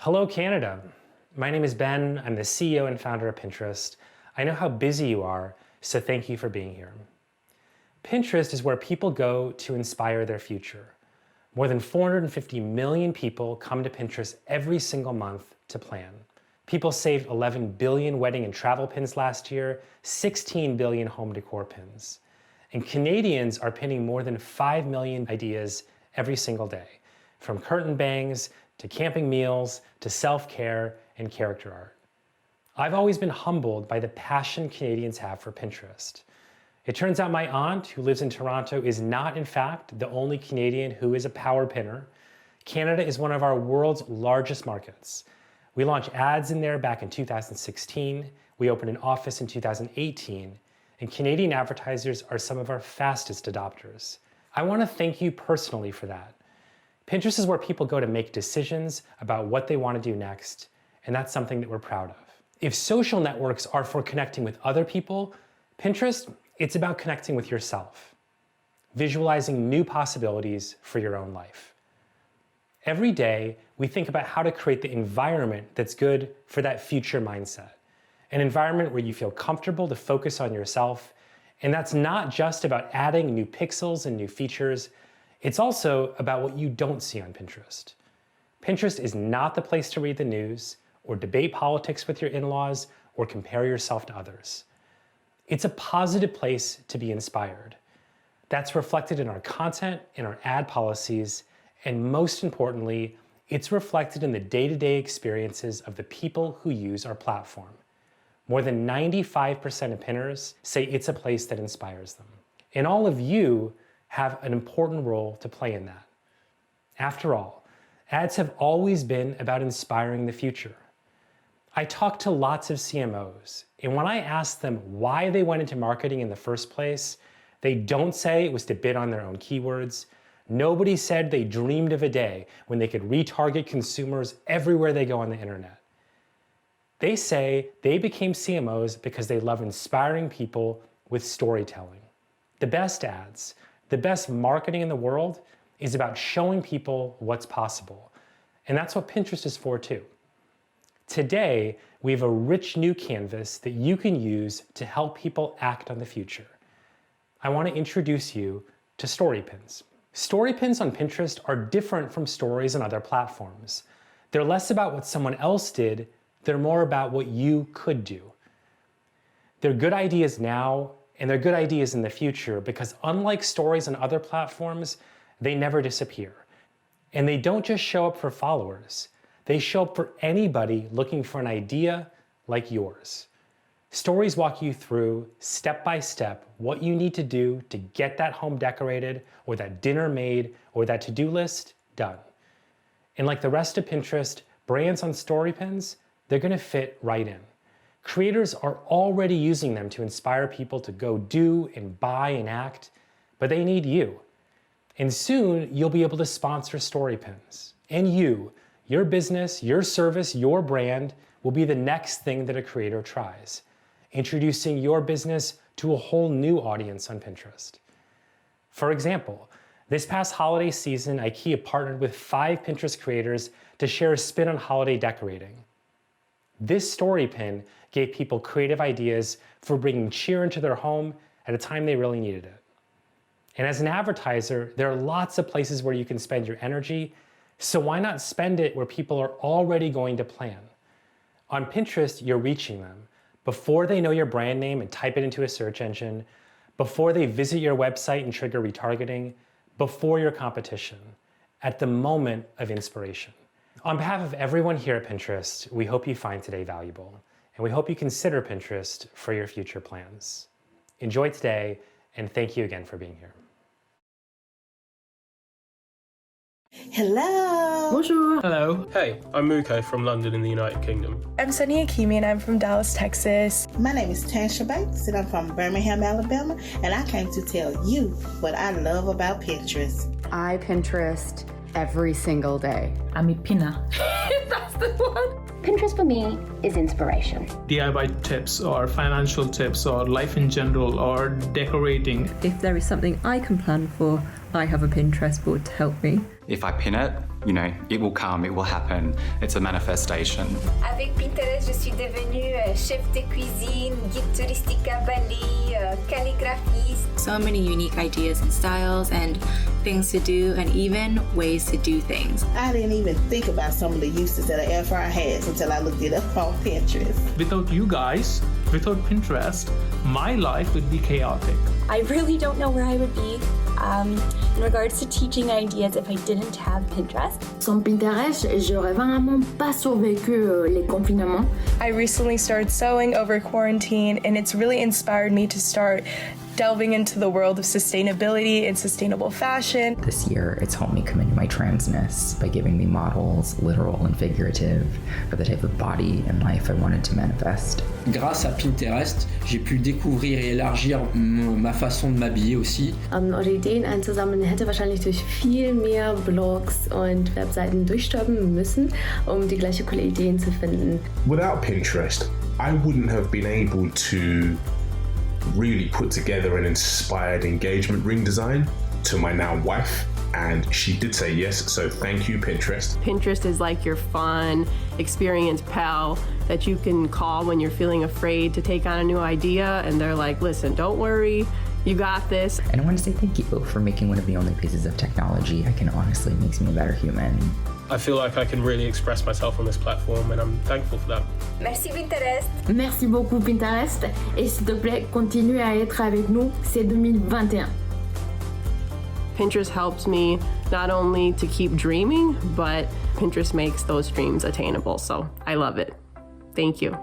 Hello, Canada. My name is Ben. I'm the CEO and founder of Pinterest. I know how busy you are, so thank you for being here. Pinterest is where people go to inspire their future. More than 450 million people come to Pinterest every single month to plan. People saved 11 billion wedding and travel pins last year, 16 billion home decor pins. And Canadians are pinning more than 5 million ideas every single day, from curtain bangs to camping meals to self-care and character art. I've always been humbled by the passion Canadians have for Pinterest. It turns out my aunt, who lives in Toronto, is not in fact the only Canadian who is a power pinner. Canada is one of our world's largest markets. We launched ads in there back in 2016. We opened an office in 2018, and Canadian advertisers are some of our fastest adopters. I want to thank you personally for that. Pinterest is where people go to make decisions about what they want to do next, and that's something that we're proud of. If social networks are for connecting with other people, Pinterest, it's about connecting with yourself, visualizing new possibilities for your own life. Every day, we think about how to create the environment that's good for that future mindset, an environment where you feel comfortable to focus on yourself, and that's not just about adding new pixels and new features. It's also about what you don't see on Pinterest. Pinterest is not the place to read the news or debate politics with your in-laws or compare yourself to others. It's a positive place to be inspired. That's reflected in our content, in our ad policies, and most importantly, it's reflected in the day-to-day experiences of the people who use our platform. More than 95% of pinners say it's a place that inspires them. And all of you have an important role to play in that. After all, ads have always been about inspiring the future. I talk to lots of CMOs, and when I ask them why they went into marketing in the first place, they don't say it was to bid on their own keywords. Nobody said they dreamed of a day when they could retarget consumers everywhere they go on the internet. They say they became CMOs because they love inspiring people with storytelling. The best ads, the best marketing in the world is about showing people what's possible. And that's what Pinterest is for too. Today, we have a rich new canvas that you can use to help people act on the future. I want to introduce you to story pins. Story pins on Pinterest are different from stories on other platforms. They're less about what someone else did, they're more about what you could do. They're good ideas now, and they're good ideas in the future because unlike stories on other platforms, they never disappear. And they don't just show up for followers. They show up for anybody looking for an idea like yours. Stories walk you through, step by step, what you need to do to get that home decorated, or that dinner made, or that to-do list done. And like the rest of Pinterest, brands on story pins, they're gonna fit right in. Creators are already using them to inspire people to go do and buy and act, but they need you. And soon you'll be able to sponsor story pins. And you, your business, your service, your brand will be the next thing that a creator tries, introducing your business to a whole new audience on Pinterest. For example, this past holiday season, IKEA partnered with 5 Pinterest creators to share a spin on holiday decorating. This story pin gave people creative ideas for bringing cheer into their home at a time they really needed it. And as an advertiser, there are lots of places where you can spend your energy, so why not spend it where people are already going to plan? On Pinterest, you're reaching them before they know your brand name and type it into a search engine, before they visit your website and trigger retargeting, before your competition, at the moment of inspiration. On behalf of everyone here at Pinterest, we hope you find today valuable, and we hope you consider Pinterest for your future plans. Enjoy today, and thank you again for being here. Hello. Bonjour. Hello. Hey, I'm Muko from London in the United Kingdom. I'm Sunny Akimi and I'm from Dallas, Texas. My name is Tasha Banks and I'm from Birmingham, Alabama, and I came to tell you what I love about Pinterest. I Pinterest every single day. I'm a pinner. That's the one. Pinterest for me is inspiration. DIY tips or financial tips or life in general or decorating. If there is something I can plan for, I have a Pinterest board to help me. If I pin it, You know, it will come, it will happen. It's a manifestation. Avec Pinterest, je suis devenue chef de cuisine, guide touristique à Bali, calligraphiste. So many unique ideas and styles and things to do and even ways to do things. I didn't even think about some of the uses that an air fryer has until I looked it up on Pinterest. Without you guys, without Pinterest, my life would be chaotic. I really don't know where I would be in regards to teaching ideas if I didn't have Pinterest. Sans Pinterest, j'aurais vraiment pas survécu les confinements. I recently started sewing over quarantine, and it's really inspired me to start delving into the world of sustainability and sustainable fashion. This year, it's helped me come into my transness by giving me models, literal and figurative, for the type of body and life I wanted to manifest. Grâce à Pinterest, j'ai pu découvrir et élargir ma façon de m'habiller aussi. Eure Ideen einzusammeln hätte wahrscheinlich durch viel mehr Blogs und Webseiten durchstöbern müssen, die gleiche coole Ideen zu finden. Without Pinterest, I wouldn't have been able to really put together an inspired engagement ring design to my now wife, and she did say yes, so thank you, Pinterest. Pinterest is like your fun, experienced pal that you can call when you're feeling afraid to take on a new idea, and they're like, listen, don't worry, you got this. And I want to say thank you for making one of the only pieces of technology I can honestly makes me a better human. I feel like I can really express myself on this platform, and I'm thankful for that. Merci Pinterest. Merci beaucoup Pinterest, et s'il te plaît, continue à être avec nous, c'est 2021. Pinterest helps me not only to keep dreaming, but Pinterest makes those dreams attainable, so I love it. Thank you.